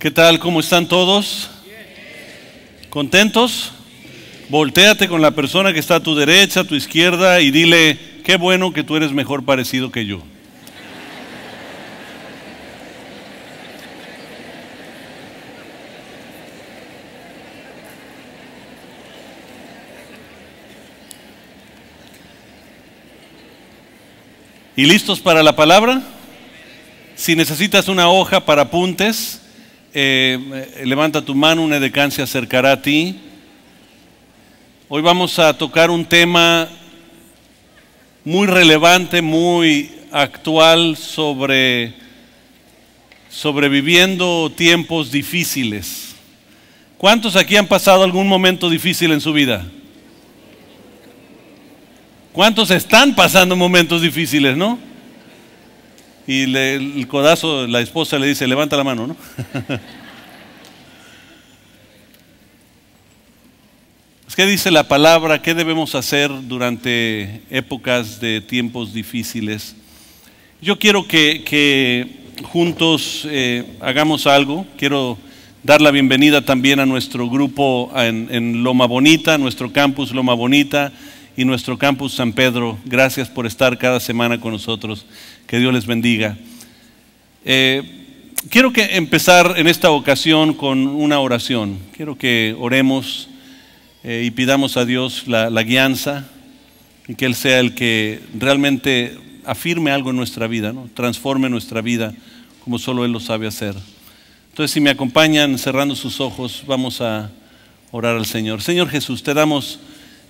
¿Qué tal? ¿Cómo están todos? ¿Contentos? Voltéate con la persona que está a tu derecha, a tu izquierda y dile, qué bueno que tú eres mejor parecido que yo. ¿Y listos para la palabra? Si necesitas una hoja para apuntes, levanta tu mano, una edecán se acercará a ti. Hoy vamos a tocar un tema muy relevante, muy actual sobreviviendo tiempos difíciles. ¿Cuántos aquí han pasado algún momento difícil en su vida? ¿Cuántos están pasando momentos difíciles, no? Y el codazo, la esposa le dice, levanta la mano, ¿no? ¿Qué dice la palabra? ¿Qué debemos hacer durante épocas de tiempos difíciles? Yo quiero que juntos hagamos algo. Quiero dar la bienvenida también a nuestro grupo en Loma Bonita, nuestro campus Loma Bonita y nuestro campus San Pedro. Gracias por estar cada semana con nosotros. Que Dios les bendiga. Quiero empezar en esta ocasión con una oración. Quiero que oremos y pidamos a Dios la guianza y que Él sea el que realmente afirme algo en nuestra vida, ¿no? Transforme nuestra vida como solo Él lo sabe hacer. Entonces, si me acompañan cerrando sus ojos, vamos a orar al Señor. Señor Jesús, te damos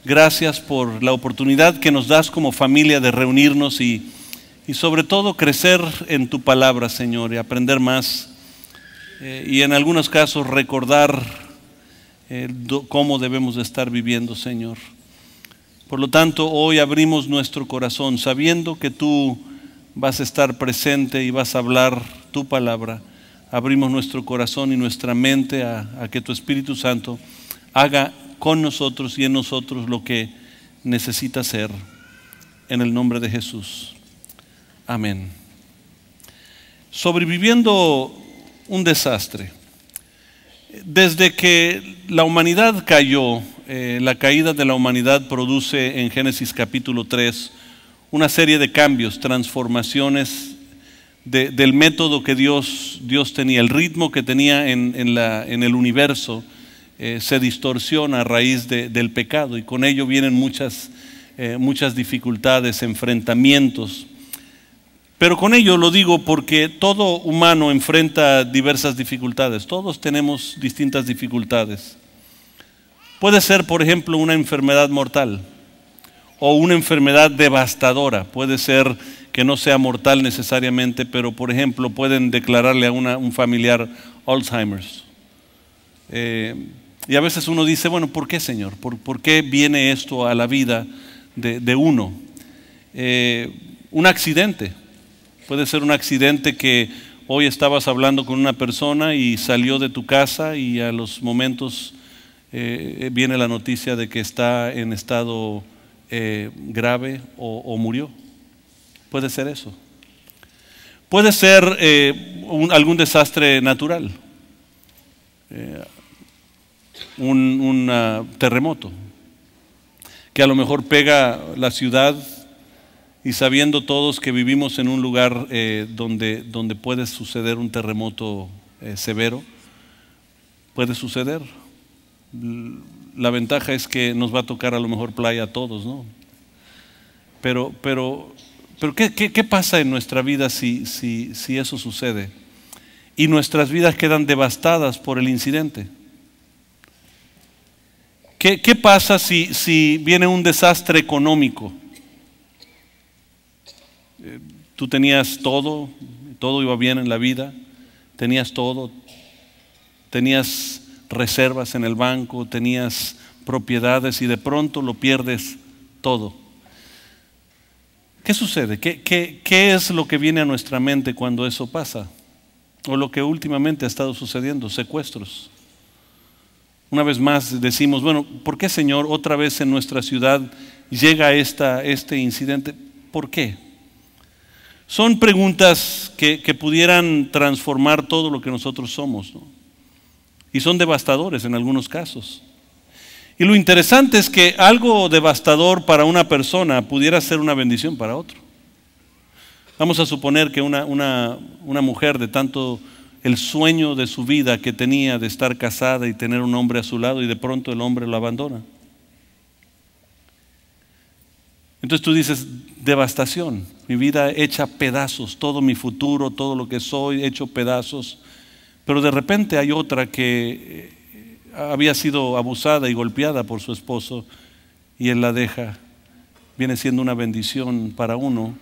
gracias por la oportunidad que nos das como familia de reunirnos y sobre todo crecer en tu palabra, Señor, y aprender más y en algunos casos recordar cómo debemos de estar viviendo, Señor. Por lo tanto, hoy abrimos nuestro corazón sabiendo que tú vas a estar presente y vas a hablar tu palabra. Abrimos nuestro corazón y nuestra mente a que tu Espíritu Santo haga con nosotros y en nosotros lo que necesita hacer. En el nombre de Jesús. Amén. Sobreviviendo un desastre. Desde que la humanidad cayó, la caída de la humanidad produce en Génesis capítulo 3 una serie de cambios, transformaciones del método que Dios tenía, el ritmo que tenía en el universo se distorsiona a raíz del pecado y con ello vienen muchas dificultades, enfrentamientos. Pero con ello lo digo porque todo humano enfrenta diversas dificultades, todos tenemos distintas dificultades. Puede ser, por ejemplo, una enfermedad mortal o una enfermedad devastadora, puede ser que no sea mortal necesariamente, pero por ejemplo pueden declararle a un familiar Alzheimer's. Y a veces uno dice, bueno, ¿por qué, Señor? ¿Por qué viene esto a la vida de uno? Un accidente. Puede ser un accidente que hoy estabas hablando con una persona y salió de tu casa y a los momentos viene la noticia de que está en estado grave o murió. Puede ser eso. Puede ser algún desastre natural, un terremoto que a lo mejor pega la ciudad. Y sabiendo todos que vivimos en un lugar donde puede suceder un terremoto severo, puede suceder. La ventaja es que nos va a tocar a lo mejor playa a todos, ¿no? Pero ¿qué pasa en nuestra vida si eso sucede? Y nuestras vidas quedan devastadas por el incidente. ¿Qué pasa si viene un desastre económico? Tú tenías todo iba bien en la vida, tenías todo, tenías reservas en el banco, tenías propiedades y de pronto lo pierdes todo. ¿Qué sucede? ¿Qué es lo que viene a nuestra mente cuando eso pasa? O lo que últimamente ha estado sucediendo, secuestros. Una vez más decimos, bueno, ¿por qué, Señor, otra vez en nuestra ciudad llega este incidente? ¿Por qué? Son preguntas que pudieran transformar todo lo que nosotros somos, ¿no? y son devastadores en algunos casos. Y lo interesante es que algo devastador para una persona pudiera ser una bendición para otro. Vamos a suponer que una mujer, de tanto el sueño de su vida que tenía de estar casada y tener un hombre a su lado, y de pronto el hombre lo abandona. Entonces tú dices, devastación, mi vida hecha pedazos, todo mi futuro, todo lo que soy hecho pedazos. Pero de repente hay otra que había sido abusada y golpeada por su esposo y él la deja. Viene siendo una bendición para uno,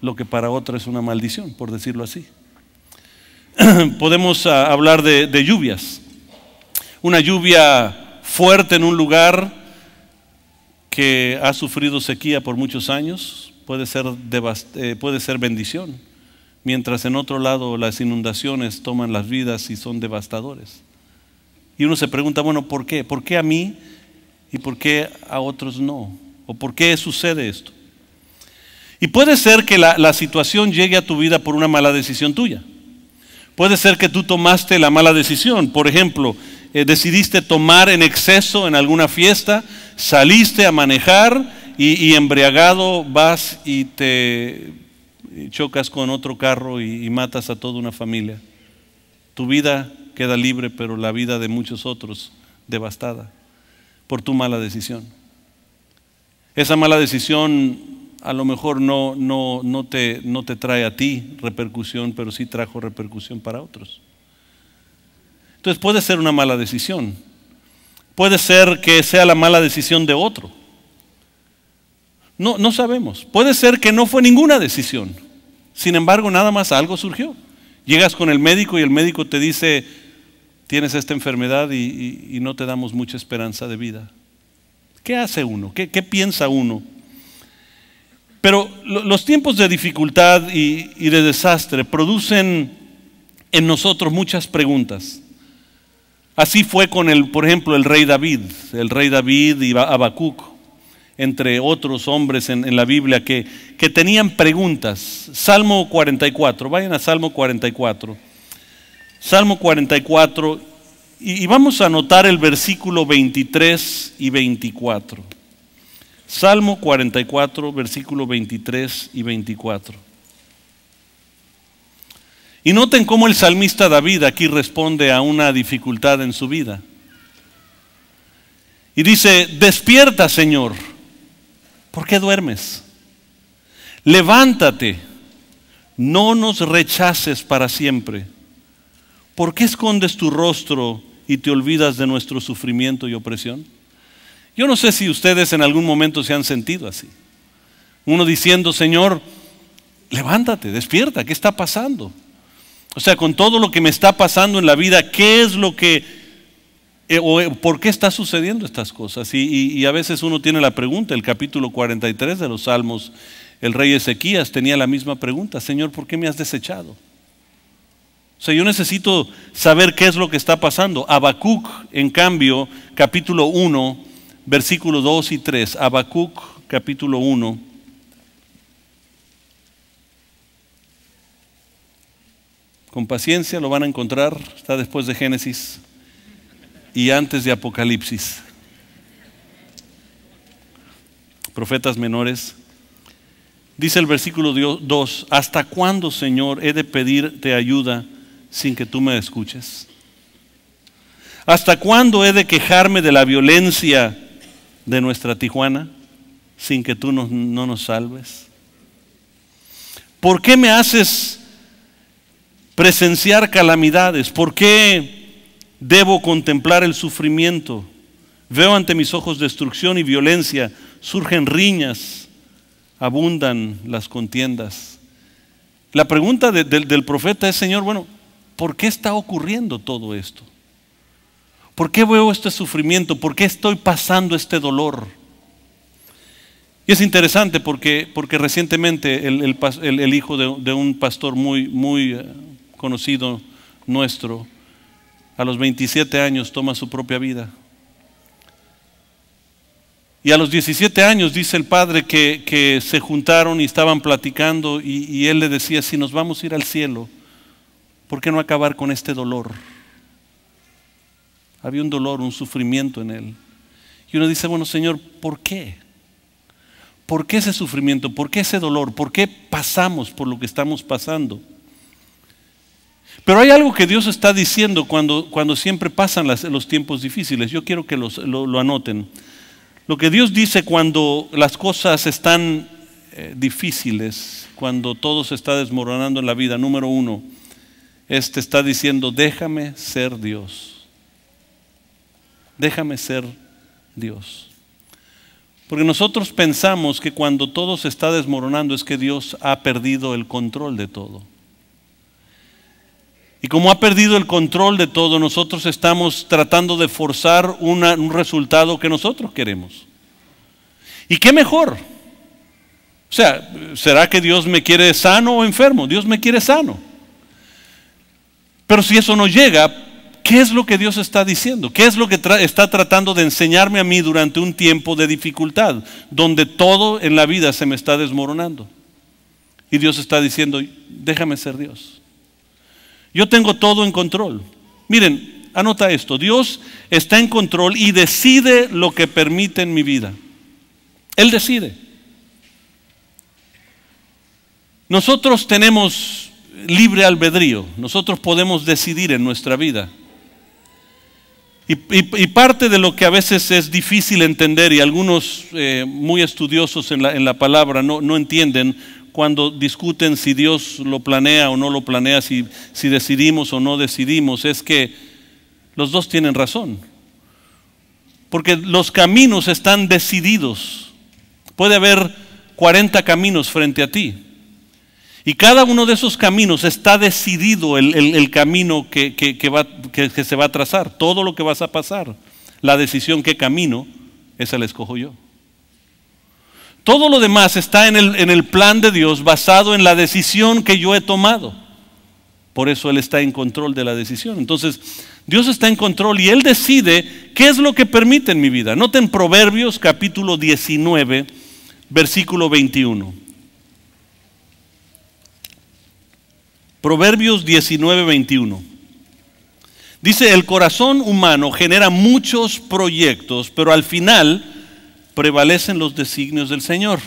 lo que para otra es una maldición, por decirlo así. Podemos hablar de lluvias. Una lluvia fuerte en un lugar que ha sufrido sequía por muchos años puede ser bendición, mientras en otro lado las inundaciones toman las vidas y son devastadores. Y uno se pregunta, bueno, ¿por qué? ¿Por qué a mí y por qué a otros no? ¿O por qué sucede esto? Y puede ser que la situación llegue a tu vida por una mala decisión tuya. Puede ser que tú tomaste la mala decisión. Por ejemplo, decidiste tomar en exceso en alguna fiesta, saliste a manejar y embriagado vas y te chocas con otro carro y matas a toda una familia. Tu vida queda libre, pero la vida de muchos otros devastada por tu mala decisión. Esa mala decisión a lo mejor no te trae a ti repercusión, pero sí trajo repercusión para otros. Entonces puede ser una mala decisión. Puede ser que sea la mala decisión de otro. No sabemos. Puede ser que no fue ninguna decisión. Sin embargo, nada más algo surgió. Llegas con el médico y el médico te dice, tienes esta enfermedad y no te damos mucha esperanza de vida. ¿Qué hace uno? ¿Qué piensa uno? Pero los tiempos de dificultad y de desastre producen en nosotros muchas preguntas. Así fue con por ejemplo, el rey David y Habacuc, entre otros hombres en la Biblia que tenían preguntas. Salmo 44, vayan a Salmo 44. Salmo 44, y vamos a anotar el versículo 23 y 24. Salmo 44, versículo 23 y 24. Y noten cómo el salmista David aquí responde a una dificultad en su vida. Y dice, despierta, Señor, ¿por qué duermes? Levántate, no nos rechaces para siempre. ¿Por qué escondes tu rostro y te olvidas de nuestro sufrimiento y opresión? Yo no sé si ustedes en algún momento se han sentido así. Uno diciendo, Señor, levántate, despierta, ¿qué está pasando? O sea, con todo lo que me está pasando en la vida, ¿qué es lo que, por qué está sucediendo estas cosas? Y a veces uno tiene la pregunta, el capítulo 43 de los Salmos, el rey Ezequías tenía la misma pregunta, Señor, ¿por qué me has desechado? O sea, yo necesito saber qué es lo que está pasando. Habacuc, en cambio, capítulo 1, versículos 2 y 3. Habacuc, capítulo 1. Con paciencia lo van a encontrar, está después de Génesis y antes de Apocalipsis. Profetas menores. Dice el versículo 2, ¿hasta cuándo, Señor, he de pedirte ayuda sin que tú me escuches? ¿Hasta cuándo he de quejarme de la violencia de nuestra Tijuana sin que tú no nos salves? ¿Por qué me haces presenciar calamidades? ¿Por qué debo contemplar el sufrimiento? Veo ante mis ojos destrucción y violencia, surgen riñas, abundan las contiendas. La pregunta del profeta es, Señor, bueno, ¿por qué está ocurriendo todo esto? ¿Por qué veo este sufrimiento? ¿Por qué estoy pasando este dolor? Y es interesante porque recientemente el hijo de un pastor muy conocido nuestro, a los 27 años toma su propia vida. Y a los 17 años dice el padre que se juntaron y estaban platicando y él le decía, si nos vamos a ir al cielo, ¿por qué no acabar con este dolor? Había un dolor, un sufrimiento en él. Y uno dice, bueno, Señor, ¿por qué? ¿Por qué ese sufrimiento? ¿Por qué ese dolor? ¿Por qué pasamos por lo que estamos pasando? Pero hay algo que Dios está diciendo cuando siempre pasan los tiempos difíciles. Yo quiero que lo anoten. Lo que Dios dice cuando las cosas están difíciles, cuando todo se está desmoronando en la vida, número uno, te está diciendo, déjame ser Dios. Déjame ser Dios. Porque nosotros pensamos que cuando todo se está desmoronando es que Dios ha perdido el control de todo. Y como ha perdido el control de todo, nosotros estamos tratando de forzar un resultado que nosotros queremos. ¿Y qué mejor? O sea, ¿será que Dios me quiere sano o enfermo? Dios me quiere sano. Pero si eso no llega, ¿qué es lo que Dios está diciendo? ¿Qué es lo que está tratando de enseñarme a mí durante un tiempo de dificultad, donde todo en la vida se me está desmoronando? Y Dios está diciendo, déjame ser Dios. Yo tengo todo en control. Miren, anota esto, Dios está en control y decide lo que permite en mi vida. Él decide. Nosotros tenemos libre albedrío, nosotros podemos decidir en nuestra vida. Y parte de lo que a veces es difícil entender, y algunos muy estudiosos en la palabra no entienden cuando discuten si Dios lo planea o no lo planea, si decidimos o no decidimos, es que los dos tienen razón. Porque los caminos están decididos. Puede haber 40 caminos frente a ti. Y cada uno de esos caminos está decidido el camino que se va a trazar. Todo lo que vas a pasar, la decisión qué camino, esa la escojo yo. Todo lo demás está en el plan de Dios basado en la decisión que yo he tomado. Por eso Él está en control de la decisión. Entonces, Dios está en control y Él decide qué es lo que permite en mi vida. Noten Proverbios capítulo 19, versículo 21. Proverbios 19, 21. Dice, el corazón humano genera muchos proyectos, pero al final prevalecen los designios del Señor.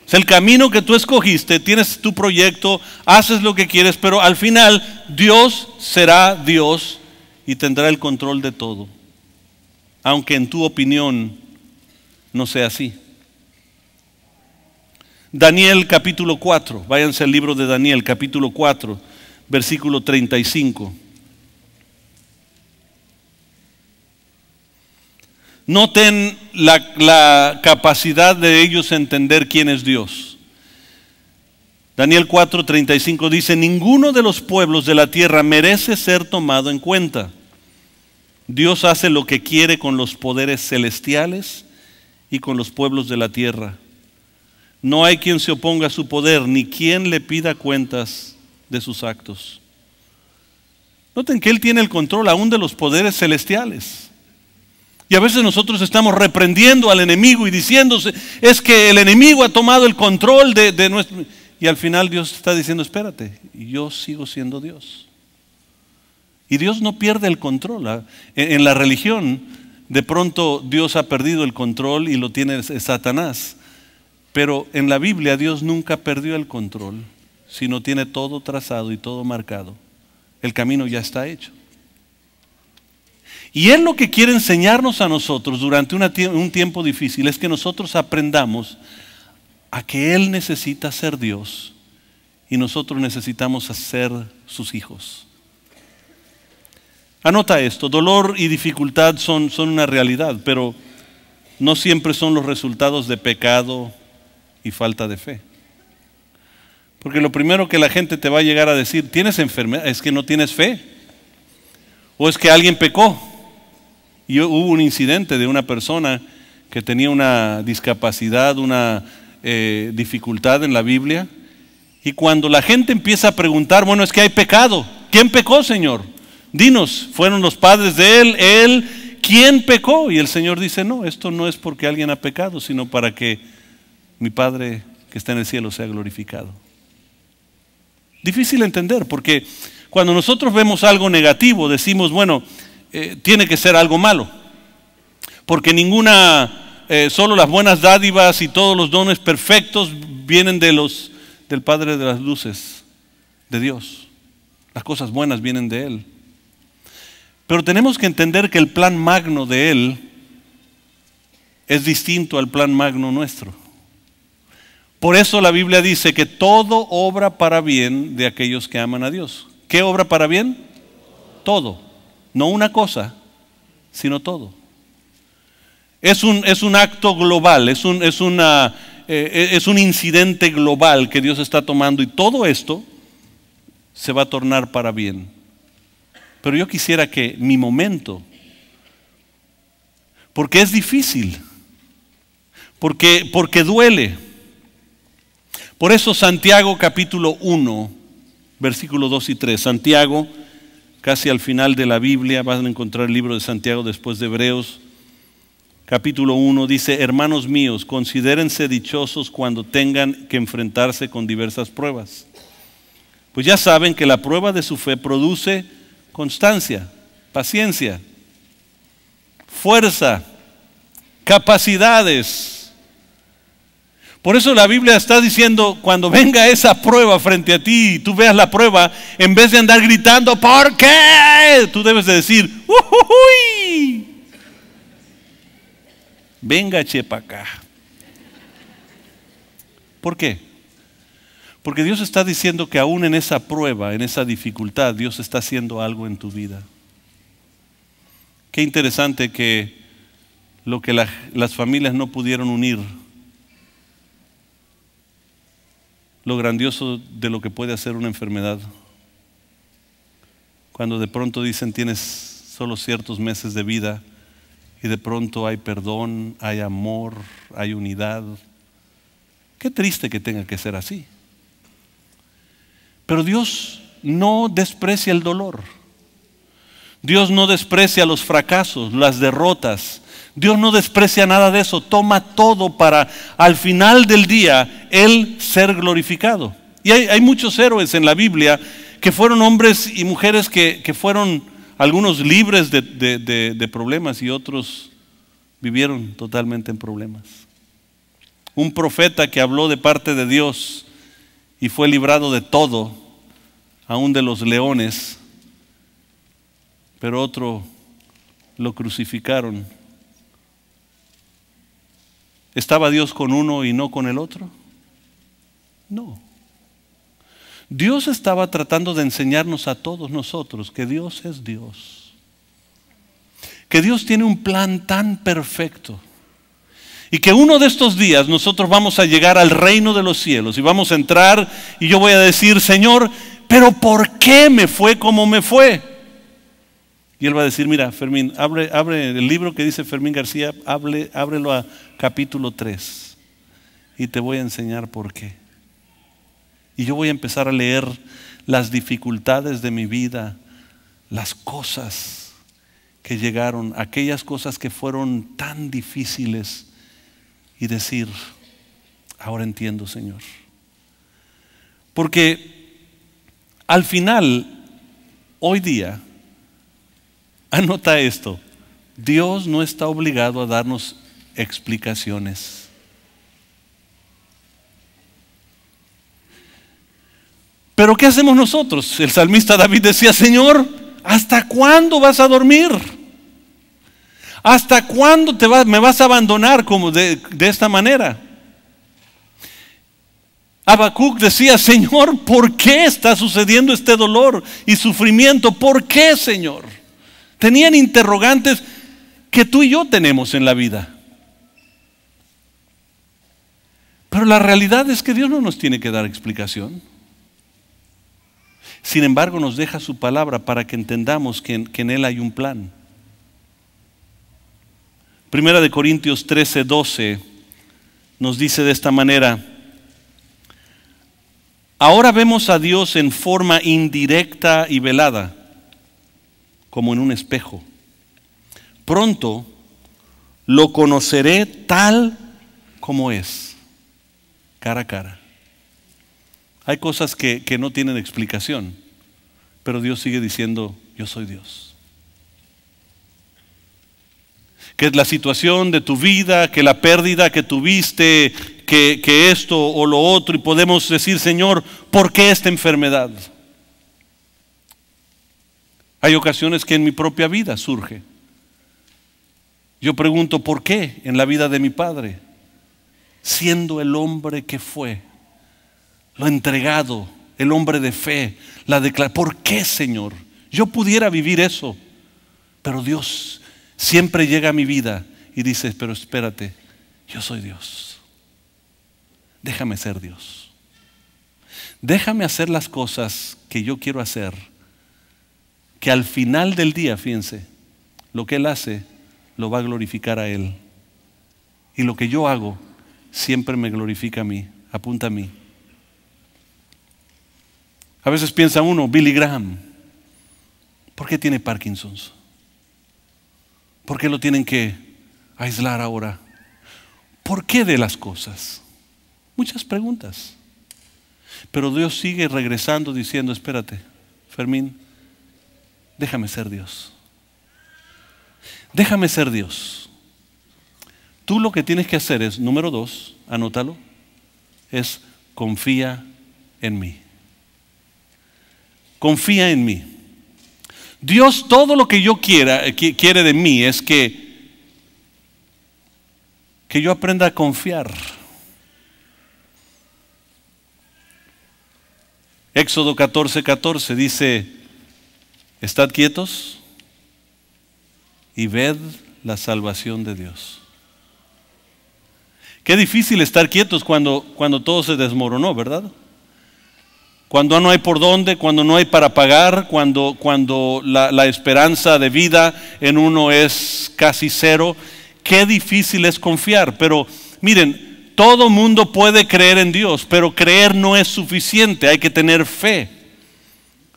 Es el camino que tú escogiste, tienes tu proyecto, haces lo que quieres, pero al final Dios será Dios y tendrá el control de todo. Aunque en tu opinión no sea así. Daniel capítulo 4, váyanse al libro de Daniel capítulo 4, versículo 35. Noten la capacidad de ellos entender quién es Dios. Daniel 4:35 dice, ninguno de los pueblos de la tierra merece ser tomado en cuenta. Dios hace lo que quiere con los poderes celestiales y con los pueblos de la tierra. No hay quien se oponga a su poder, ni quien le pida cuentas de sus actos. Noten que Él tiene el control aún de los poderes celestiales. Y a veces nosotros estamos reprendiendo al enemigo y diciéndose, es que el enemigo ha tomado el control de nuestro... Y al final Dios está diciendo, espérate, yo sigo siendo Dios. Y Dios no pierde el control. En la religión, de pronto Dios ha perdido el control y lo tiene Satanás. Pero en la Biblia Dios nunca perdió el control, sino tiene todo trazado y todo marcado. El camino ya está hecho. Y Él lo que quiere enseñarnos a nosotros durante un tiempo difícil es que nosotros aprendamos a que Él necesita ser Dios y nosotros necesitamos ser sus hijos. Anota esto, dolor y dificultad son una realidad, pero no siempre son los resultados de pecado y falta de fe. Porque lo primero que la gente te va a llegar a decir, ¿tienes enfermedad? Es que no tienes fe. O es que alguien pecó. Y hubo un incidente de una persona que tenía una discapacidad, una dificultad en la Biblia. Y cuando la gente empieza a preguntar, bueno, es que hay pecado. ¿Quién pecó, Señor? Dinos, ¿fueron los padres de él? ¿Quién pecó? Y el Señor dice, no, esto no es porque alguien ha pecado, sino para que mi Padre que está en el cielo sea glorificado. Difícil entender, porque cuando nosotros vemos algo negativo, decimos, bueno, tiene que ser algo malo. Porque solo las buenas dádivas y todos los dones perfectos vienen del Padre de las luces, de Dios. Las cosas buenas vienen de Él. Pero tenemos que entender que el plan magno de Él es distinto al plan magno nuestro. Por eso la Biblia dice que todo obra para bien de aquellos que aman a Dios. ¿Qué obra para bien? Todo. No una cosa, sino todo. Es un acto global, es un incidente global que Dios está tomando, y todo esto se va a tornar para bien. Pero yo quisiera que mi momento, porque es difícil, porque duele. Por eso Santiago capítulo 1, versículos 2 y 3. Santiago, casi al final de la Biblia, van a encontrar el libro de Santiago después de Hebreos. Capítulo 1 dice: hermanos míos, considérense dichosos cuando tengan que enfrentarse con diversas pruebas. Pues ya saben que la prueba de su fe produce constancia, paciencia, fuerza, capacidades. Por eso la Biblia está diciendo, cuando venga esa prueba frente a ti y tú veas la prueba, en vez de andar gritando ¿por qué?, tú debes de decir ¡uy! Venga, chepa acá. ¿Por qué? Porque Dios está diciendo que aún en esa prueba, en esa dificultad, Dios está haciendo algo en tu vida. Qué interesante que lo que las familias no pudieron unir, lo grandioso de lo que puede hacer una enfermedad. Cuando de pronto dicen tienes solo ciertos meses de vida, y de pronto hay perdón, hay amor, hay unidad. Qué triste que tenga que ser así. Pero Dios no desprecia el dolor. Dios no desprecia los fracasos, las derrotas. Dios no desprecia nada de eso. Toma todo para al final del día Él ser glorificado. Y hay muchos héroes en la Biblia que fueron hombres y mujeres que fueron algunos libres de problemas y otros vivieron totalmente en problemas. Un profeta que habló de parte de Dios y fue librado de todo, aún de los leones, pero otro lo crucificaron. ¿Estaba Dios con uno y no con el otro? No. Dios estaba tratando de enseñarnos a todos nosotros que Dios es Dios. Que Dios tiene un plan tan perfecto. Y que uno de estos días nosotros vamos a llegar al reino de los cielos y vamos a entrar y yo voy a decir, Señor, pero ¿por qué me fue como me fue? Y Él va a decir, mira, Fermín, abre el libro que dice Fermín García, ábrelo a capítulo 3 y te voy a enseñar por qué. Y yo voy a empezar a leer las dificultades de mi vida, las cosas que llegaron, aquellas cosas que fueron tan difíciles, y decir, ahora entiendo, Señor. Porque al final, hoy día, anota esto, Dios no está obligado a darnos explicaciones. Pero ¿qué hacemos nosotros? El salmista David decía, Señor, ¿hasta cuándo vas a dormir? ¿Hasta cuándo me vas a abandonar como de esta manera? Habacuc decía, Señor, ¿por qué está sucediendo este dolor y sufrimiento? ¿Por qué, Señor? Tenían interrogantes que tú y yo tenemos en la vida. Pero la realidad es que Dios no nos tiene que dar explicación. Sin embargo, nos deja su palabra para que entendamos que en Él hay un plan. Primera de Corintios 13:12 nos dice de esta manera, ahora vemos a Dios en forma indirecta y velada, como en un espejo. Pronto lo conoceré tal como es, cara a cara. Hay cosas que no tienen explicación, pero Dios sigue diciendo, yo soy Dios. que es la situación de tu vida, que la pérdida que tuviste, que esto o lo otro, y podemos decir, Señor, ¿por qué esta enfermedad? Hay ocasiones que en mi propia vida surge. Yo pregunto, ¿por qué en la vida de mi padre? Siendo el hombre que fue, lo entregado, el hombre de fe, la declaración. ¿Por qué, Señor? Yo pudiera vivir eso, pero Dios siempre llega a mi vida y dice, pero espérate, yo soy Dios. Déjame ser Dios. Déjame hacer las cosas que yo quiero hacer, que al final del día, fíjense, lo que Él hace lo va a glorificar a Él. Y lo que yo hago siempre me glorifica a mí, apunta a mí. A veces piensa uno, Billy Graham, ¿por qué tiene Parkinson's? ¿Por qué lo tienen que aislar ahora? ¿Por qué de las cosas? Muchas preguntas. Pero Dios sigue regresando diciendo, espérate, Fermín, déjame ser Dios. Déjame ser Dios. Tú lo que tienes que hacer es, número 2, anótalo, es confía en mí. Confía en mí. Dios todo lo que yo quiere de mí es que yo aprenda a confiar. Éxodo 14:14 dice, estad quietos y ved la salvación de Dios. Qué difícil estar quietos cuando todo se desmoronó, ¿verdad? Cuando no hay por dónde, cuando no hay para pagar, cuando la esperanza de vida en uno es casi cero. Qué difícil es confiar. Pero miren, todo mundo puede creer en Dios, pero creer no es suficiente, hay que tener fe.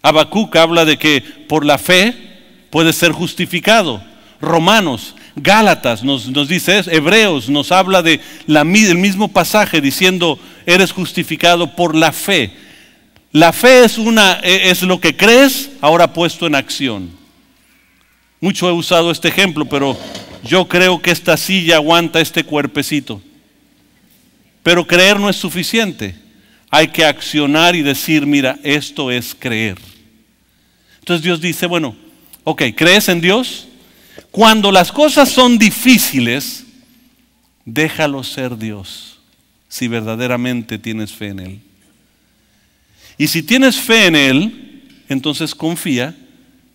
Habacuc habla de que por la fe puede ser justificado. Romanos, Gálatas nos dice eso. Hebreos nos habla de el mismo pasaje diciendo, eres justificado por la fe. La fe es lo que crees ahora puesto en acción. Mucho he usado este ejemplo, pero yo creo que esta silla aguanta este cuerpecito. Pero creer no es suficiente. Hay que accionar y decir, mira, esto es creer. Entonces Dios dice, bueno, ok, ¿crees en Dios? Cuando las cosas son difíciles, déjalo ser Dios, si verdaderamente tienes fe en Él. Y si tienes fe en Él, entonces confía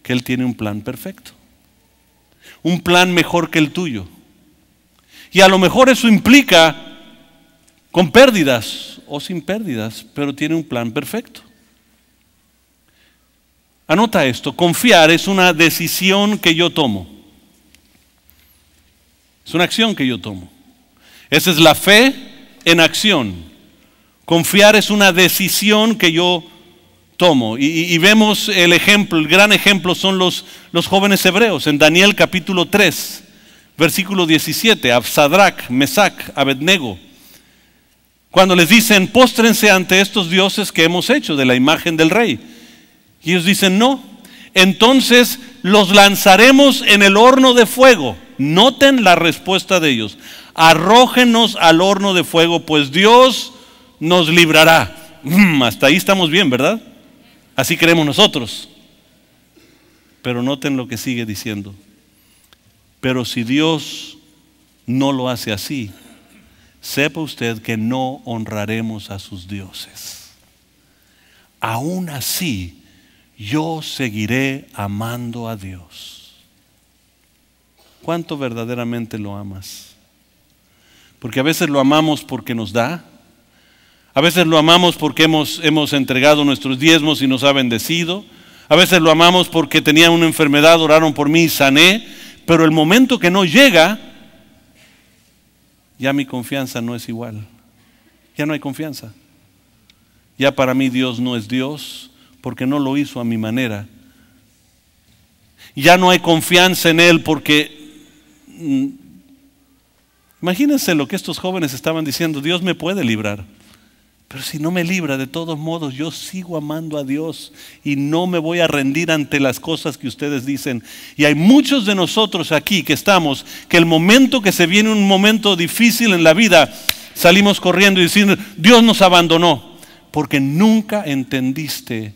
que Él tiene un plan perfecto. Un plan mejor que el tuyo. Y a lo mejor eso implica con pérdidas o sin pérdidas, pero tiene un plan perfecto. Anota esto, confiar es una decisión que yo tomo. Es una acción que yo tomo. Esa es la fe en acción. Confiar es una decisión que yo tomo. Y vemos el ejemplo, el gran ejemplo son los jóvenes hebreos. En Daniel capítulo 3, versículo 17, a Sadrach, Mesac, Abednego. Cuando les dicen, póstrense ante estos dioses que hemos hecho de la imagen del rey. Y ellos dicen, no. Entonces los lanzaremos en el horno de fuego. Noten la respuesta de ellos. Arrójenos al horno de fuego, pues Dios nos librará. Hasta ahí estamos bien, ¿verdad? Así creemos nosotros. Pero noten lo que sigue diciendo. Pero si Dios no lo hace así, sepa usted que no honraremos a sus dioses. Aún así, yo seguiré amando a Dios. ¿Cuánto verdaderamente lo amas? Porque a veces lo amamos porque nos da. A veces lo amamos porque hemos entregado nuestros diezmos y nos ha bendecido. A veces lo amamos porque tenía una enfermedad, oraron por mí y sané. Pero el momento que no llega, ya mi confianza no es igual. Ya no hay confianza. Ya para mí Dios no es Dios porque no lo hizo a mi manera. Ya no hay confianza en Él porque... Imagínense lo que estos jóvenes estaban diciendo, Dios me puede librar. Pero si no me libra, de todos modos, yo sigo amando a Dios y no me voy a rendir ante las cosas que ustedes dicen. Y hay muchos de nosotros aquí que estamos, que el momento que se viene un momento difícil en la vida, salimos corriendo y diciendo, Dios nos abandonó, porque nunca entendiste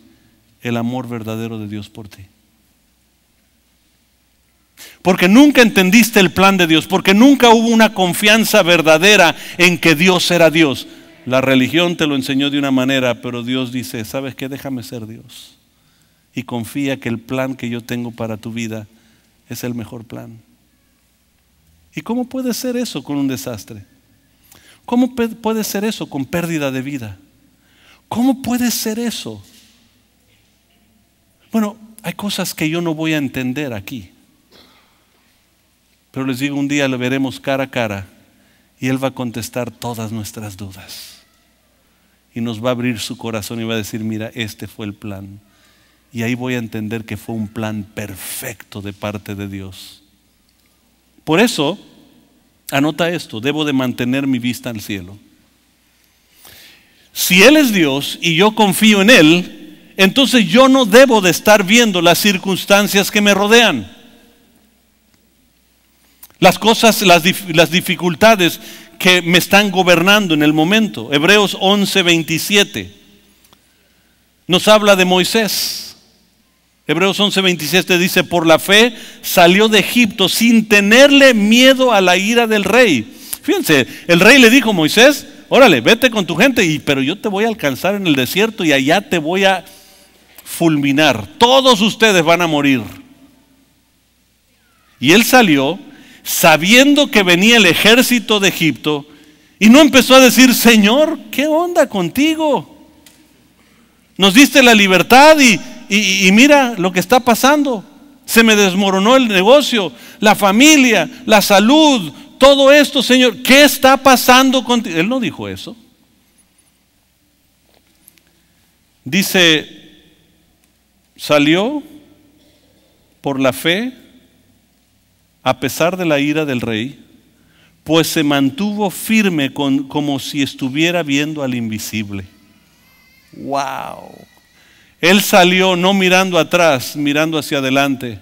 el amor verdadero de Dios por ti. Porque nunca entendiste el plan de Dios, porque nunca hubo una confianza verdadera en que Dios era Dios. La religión te lo enseñó de una manera, pero Dios dice, ¿sabes qué? Déjame ser Dios. Y confía que el plan que yo tengo para tu vida es el mejor plan. ¿Y cómo puede ser eso con un desastre? ¿Cómo puede ser eso con pérdida de vida? ¿Cómo puede ser eso? Bueno, hay cosas que yo no voy a entender aquí. Pero les digo, un día lo veremos cara a cara y Él va a contestar todas nuestras dudas. Y nos va a abrir su corazón y va a decir, mira, este fue el plan. Y ahí voy a entender que fue un plan perfecto de parte de Dios. Por eso, anota esto, debo de mantener mi vista al cielo. Si Él es Dios y yo confío en Él, entonces yo no debo de estar viendo las circunstancias que me rodean. Las cosas, las dificultades que me están gobernando en el momento. Hebreos 11:27 nos habla de Moisés. Hebreos 11:27 dice, por la fe salió de Egipto sin tenerle miedo a la ira del rey. Fíjense, el rey le dijo a Moisés, órale, vete con tu gente, pero yo te voy a alcanzar en el desierto y allá te voy a fulminar. Todos ustedes van a morir. Y él salió sabiendo que venía el ejército de Egipto y no empezó a decir, Señor, ¿qué onda contigo? Nos diste la libertad y mira lo que está pasando. Se me desmoronó el negocio, la familia, la salud, todo esto, Señor. ¿Qué está pasando contigo? Él no dijo eso. Dice, salió por la fe a pesar de la ira del rey, pues se mantuvo firme como si estuviera viendo al invisible. ¡Wow! Él salió no mirando atrás, mirando hacia adelante,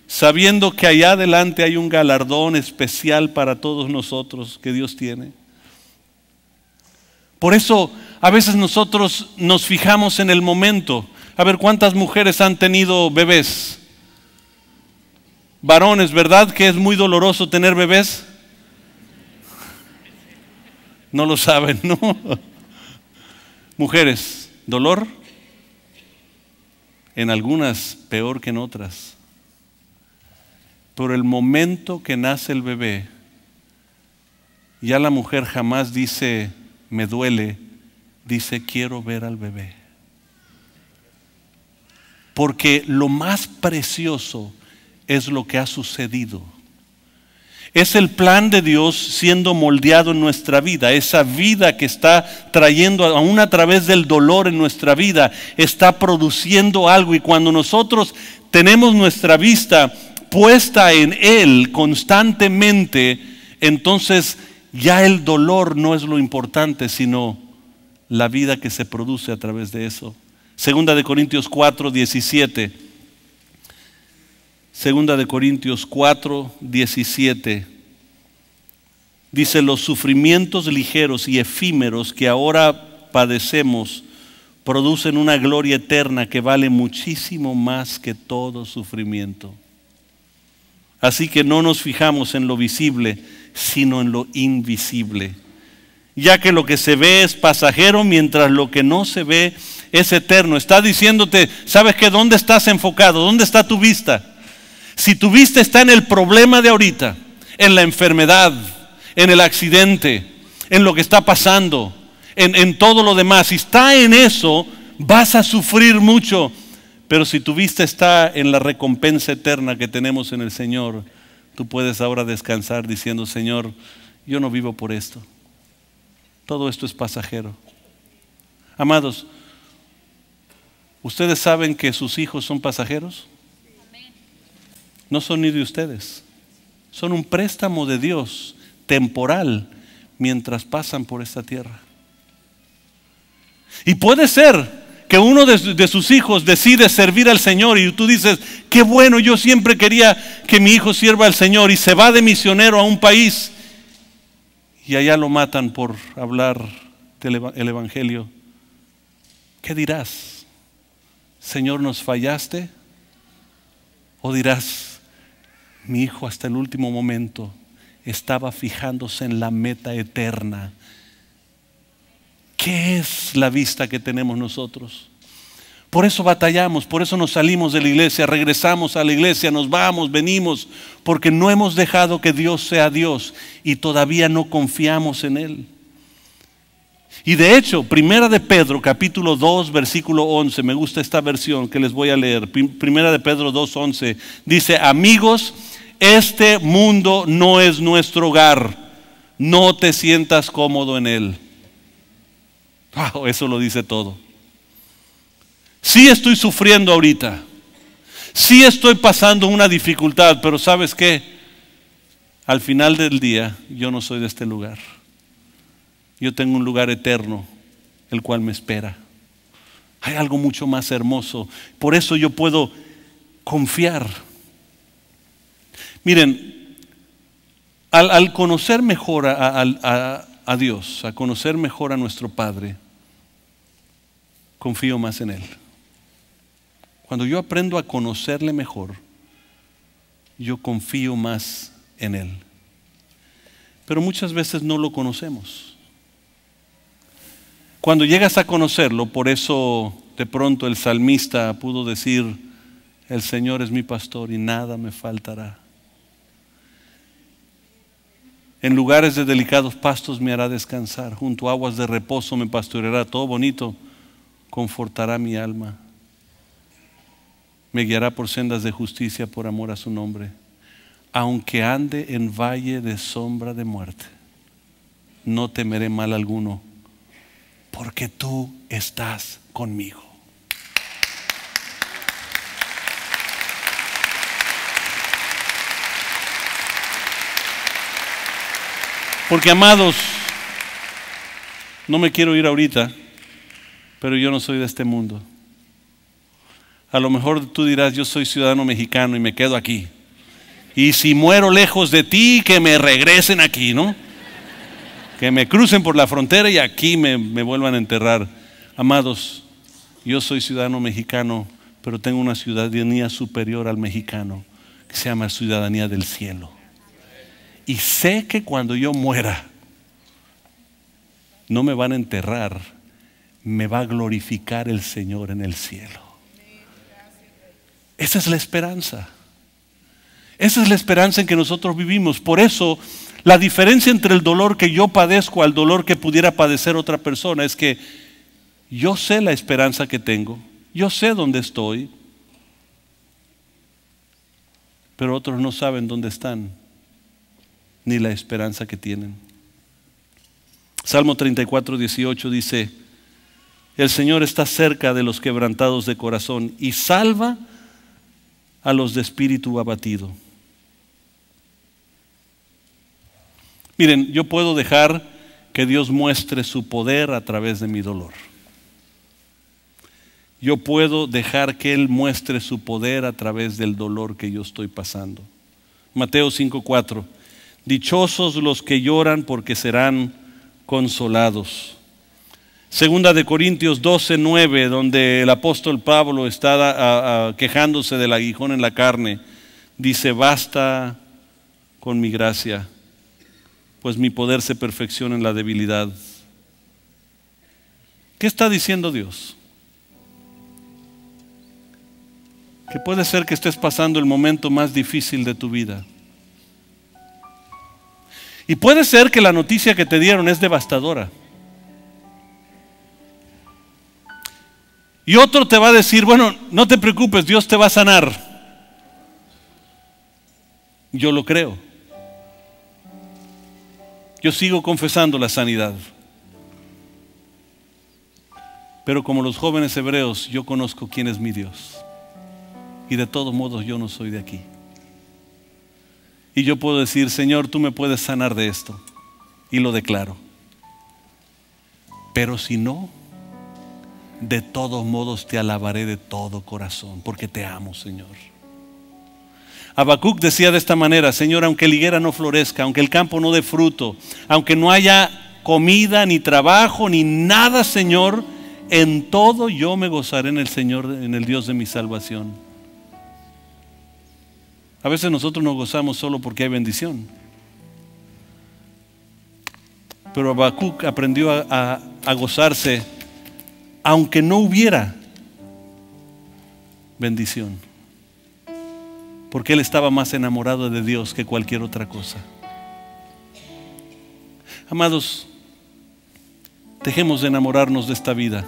sabiendo que allá adelante hay un galardón especial para todos nosotros que Dios tiene. Por eso a veces nosotros nos fijamos en el momento. A ver, ¿cuántas mujeres han tenido bebés? Varones, ¿verdad que es muy doloroso tener bebés? No lo saben, ¿no? Mujeres, ¿dolor? En algunas peor que en otras. Pero el momento que nace el bebé, ya la mujer jamás dice, me duele, dice, quiero ver al bebé. Porque lo más precioso es lo que ha sucedido. Es el plan de Dios siendo moldeado en nuestra vida. Esa vida que está trayendo, aún a través del dolor en nuestra vida, está produciendo algo. Y cuando nosotros tenemos nuestra vista puesta en Él constantemente, entonces ya el dolor no es lo importante, sino la vida que se produce a través de eso. Segunda de Corintios 4:17. Segunda de Corintios 4:17 dice, los sufrimientos ligeros y efímeros que ahora padecemos producen una gloria eterna que vale muchísimo más que todo sufrimiento. Así que no nos fijamos en lo visible, sino en lo invisible, ya que lo que se ve es pasajero, mientras lo que no se ve es eterno. Está diciéndote, ¿sabes qué? ¿Dónde estás enfocado? ¿Dónde está tu vista? Si tu vista está en el problema de ahorita, en la enfermedad, en el accidente, en lo que está pasando, en todo lo demás, si está en eso, vas a sufrir mucho. Pero si tu vista está en la recompensa eterna que tenemos en el Señor, tú puedes ahora descansar diciendo, Señor, yo no vivo por esto. Todo esto es pasajero. Amados, ¿ustedes saben que sus hijos son pasajeros? No son ni de ustedes. Son un préstamo de Dios temporal mientras pasan por esta tierra. Y puede ser que uno de sus hijos decide servir al Señor y tú dices, qué bueno, yo siempre quería que mi hijo sirva al Señor, y se va de misionero a un país y allá lo matan por hablar el Evangelio. ¿Qué dirás? Señor, ¿nos fallaste? ¿O dirás, mi hijo hasta el último momento estaba fijándose en la meta eterna? ¿Qué es la vista que tenemos nosotros? Por eso batallamos, por eso nos salimos de la iglesia, regresamos a la iglesia, nos vamos, venimos, porque no hemos dejado que Dios sea Dios y todavía no confiamos en Él. Y de hecho, Primera de Pedro, capítulo 2, versículo 11, me gusta esta versión que les voy a leer. Primera de Pedro 2, 11, dice, amigos, este mundo no es nuestro hogar, no te sientas cómodo en él. Wow, eso lo dice todo. Sí estoy sufriendo ahorita, sí estoy pasando una dificultad, pero ¿sabes qué? Al final del día, yo no soy de este lugar. Yo tengo un lugar eterno, el cual me espera. Hay algo mucho más hermoso. Por eso yo puedo confiar. Miren, al conocer mejor a Dios, a conocer mejor a nuestro Padre, confío más en Él. Cuando yo aprendo a conocerle mejor, yo confío más en Él. Pero muchas veces no lo conocemos. Cuando llegas a conocerlo, por eso de pronto el salmista pudo decir, el Señor es mi pastor y nada me faltará. En lugares de delicados pastos me hará descansar, junto a aguas de reposo me pastoreará, todo bonito, confortará mi alma. Me guiará por sendas de justicia por amor a su nombre. Aunque ande en valle de sombra de muerte, no temeré mal alguno, porque tú estás conmigo. Porque, amados, no me quiero ir ahorita, pero yo no soy de este mundo. A lo mejor tú dirás, yo soy ciudadano mexicano y me quedo aquí. Y si muero lejos de ti, que me regresen aquí, ¿no? Que me crucen por la frontera y aquí me vuelvan a enterrar. Amados, yo soy ciudadano mexicano, pero tengo una ciudadanía superior al mexicano, que se llama ciudadanía del cielo. Y sé que cuando yo muera, no me van a enterrar, me va a glorificar el Señor en el cielo. Esa es la esperanza. Esa es la esperanza en que nosotros vivimos. Por eso, la diferencia entre el dolor que yo padezco al dolor que pudiera padecer otra persona es que yo sé la esperanza que tengo, yo sé dónde estoy, pero otros no saben dónde están, ni la esperanza que tienen. Salmo 34, 18 dice, el Señor está cerca de los quebrantados de corazón y salva a los de espíritu abatido. Miren, yo puedo dejar que Dios muestre su poder a través de mi dolor. Yo puedo dejar que Él muestre su poder a través del dolor que yo estoy pasando. Mateo 5:4. Dichosos los que lloran porque serán consolados. Segunda de Corintios 12:9, donde el apóstol Pablo está quejándose del aguijón en la carne, dice, basta con mi gracia, pues mi poder se perfecciona en la debilidad. ¿Qué está diciendo Dios? Que puede ser que estés pasando el momento más difícil de tu vida. Y puede ser que la noticia que te dieron es devastadora. Y otro te va a decir, bueno, no te preocupes, Dios te va a sanar. Yo lo creo. Yo sigo confesando la sanidad. Pero como los jóvenes hebreos, yo conozco quién es mi Dios. Y de todos modos yo no soy de aquí. Y yo puedo decir, Señor, tú me puedes sanar de esto. Y lo declaro. Pero si no, de todos modos te alabaré de todo corazón, porque te amo, Señor. Habacuc decía de esta manera: Señor, aunque la higuera no florezca, aunque el campo no dé fruto, aunque no haya comida, ni trabajo, ni nada, Señor, en todo yo me gozaré en el Señor, en el Dios de mi salvación. A veces nosotros nos gozamos solo porque hay bendición. Pero Habacuc aprendió a gozarse aunque no hubiera bendición, porque él estaba más enamorado de Dios que cualquier otra cosa. Amados, dejemos de enamorarnos de esta vida.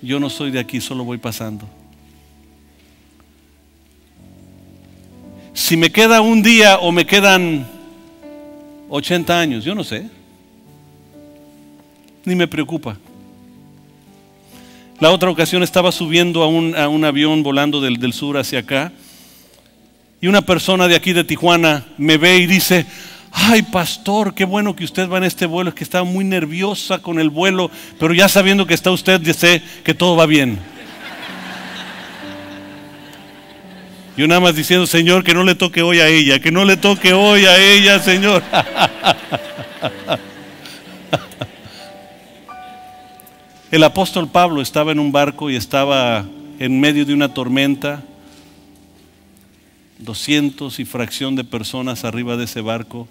Yo no soy de aquí, solo voy pasando. Si me queda un día o me quedan 80 años, yo no sé, ni me preocupa. La otra ocasión estaba subiendo a un avión volando del sur hacia acá, y una persona de aquí de Tijuana me ve y dice: ay, pastor, qué bueno que usted va en este vuelo. Es que estaba muy nerviosa con el vuelo, pero ya sabiendo que está usted, ya sé que todo va bien. Yo nada más diciendo: Señor, que no le toque hoy a ella, que no le toque hoy a ella, Señor. El apóstol Pablo estaba en un barco y estaba en medio de una tormenta. 200 y fracción de personas arriba de ese barco.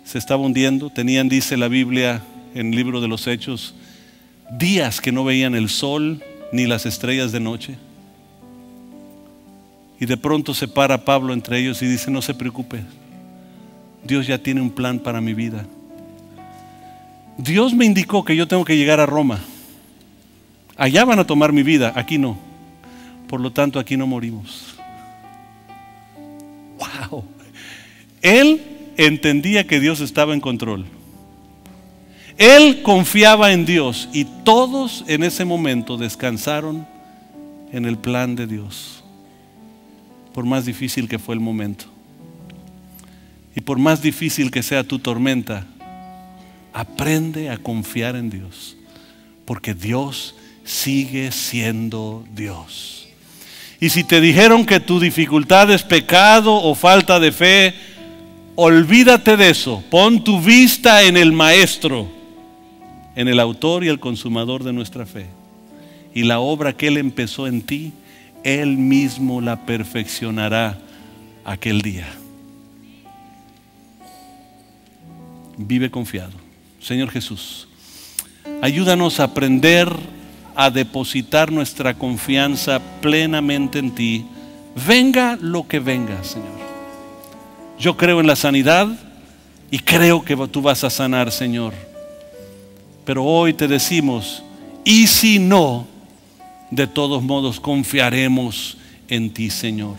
Se estaba hundiendo. Tenían, dice la Biblia en el libro de los Hechos, días que no veían el sol ni las estrellas de noche. Y de pronto se para Pablo entre ellos y dice: no se preocupe, Dios ya tiene un plan para mi vida. Dios me indicó que yo tengo que llegar a Roma. Allá van a tomar mi vida, aquí no. Por lo tanto, aquí no morimos. Wow. Él entendía que Dios estaba en control. Él confiaba en Dios, y todos en ese momento descansaron en el plan de Dios. Por más difícil que fue el momento, y por más difícil que sea tu tormenta, aprende a confiar en Dios, porque Dios sigue siendo Dios. Y si te dijeron que tu dificultad es pecado o falta de fe, olvídate de eso. Pon tu vista en el Maestro, en el autor y el consumador de nuestra fe. Y la obra que Él empezó en ti, Él mismo la perfeccionará aquel día. Vive confiado. Señor Jesús, ayúdanos a aprender a depositar nuestra confianza plenamente en ti, venga lo que venga, Señor. Yo creo en la sanidad y creo que tú vas a sanar, Señor. Pero hoy te decimos: y si no, de todos modos confiaremos en ti, Señor.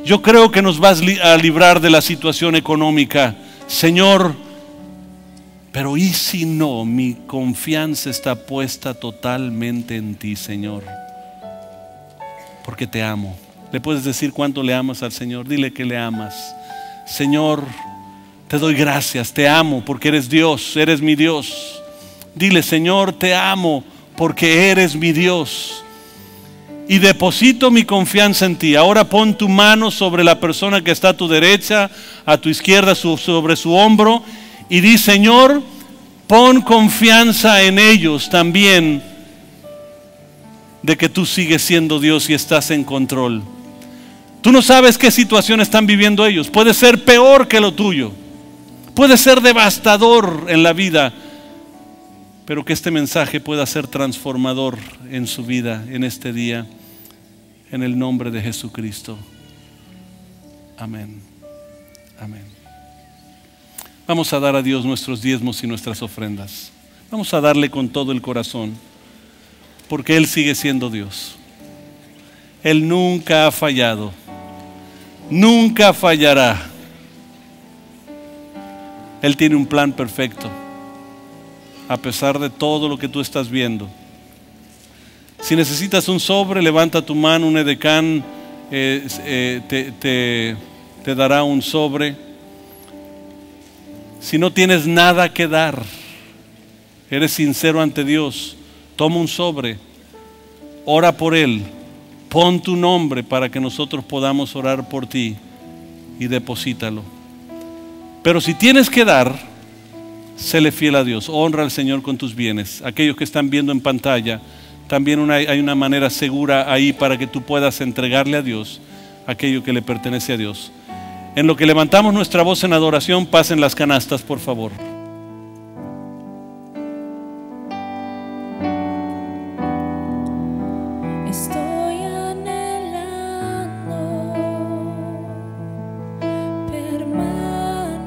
Yo creo que nos vas a librar de la situación económica, Señor. Pero ¿y si no? Mi confianza está puesta totalmente en ti, Señor, porque te amo. ¿Le puedes decir cuánto le amas al Señor? Dile que le amas. Señor, te doy gracias, te amo porque eres Dios, eres mi Dios. Dile: Señor, te amo porque eres mi Dios, y deposito mi confianza en ti. Ahora pon tu mano sobre la persona que está a tu derecha, a tu izquierda, sobre su hombro, y di: Señor, pon confianza en ellos también, de que tú sigues siendo Dios y estás en control. Tú no sabes qué situación están viviendo ellos. Puede ser peor que lo tuyo, puede ser devastador en la vida, pero que este mensaje pueda ser transformador en su vida en este día, en el nombre de Jesucristo. Amén. Amén. Vamos a dar a Dios nuestros diezmos y nuestras ofrendas. Vamos a darle con todo el corazón, porque Él sigue siendo Dios. Él nunca ha fallado, nunca fallará. Él tiene un plan perfecto, a pesar de todo lo que tú estás viendo. Si necesitas un sobre, levanta tu mano, un edecán te dará un sobre. Si no tienes nada que dar, eres sincero ante Dios, toma un sobre, ora por él, pon tu nombre para que nosotros podamos orar por ti y deposítalo. Pero si tienes que dar, séle fiel a Dios, honra al Señor con tus bienes. Aquellos que están viendo en pantalla, también hay una manera segura ahí para que tú puedas entregarle a Dios aquello que le pertenece a Dios. En lo que levantamos nuestra voz en adoración, pasen las canastas, por favor. Estoy anhelando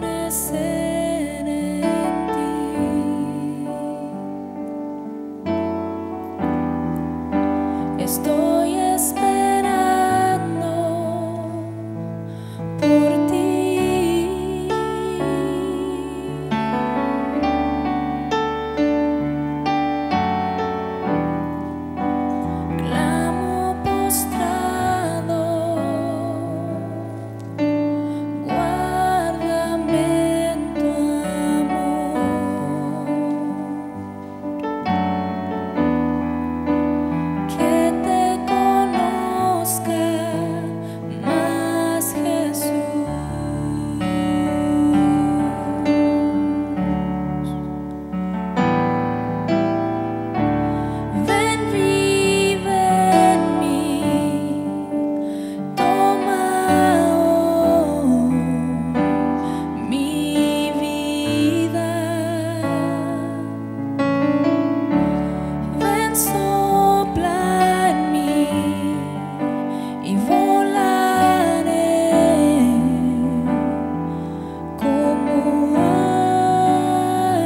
permanecer en ti. Estoy esperando por ti. Clamo postrado, guárdame en tu amor, que te conozca más, Jesús. Ven, vive en mí, toma hoy mi vida. Ven, sopla en mí y volaré como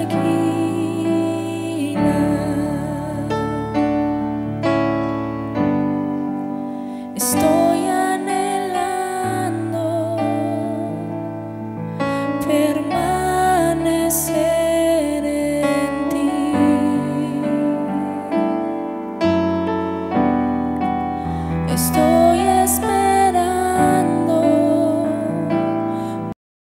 águila. Estoy anhelando permanecer en ti. Estoy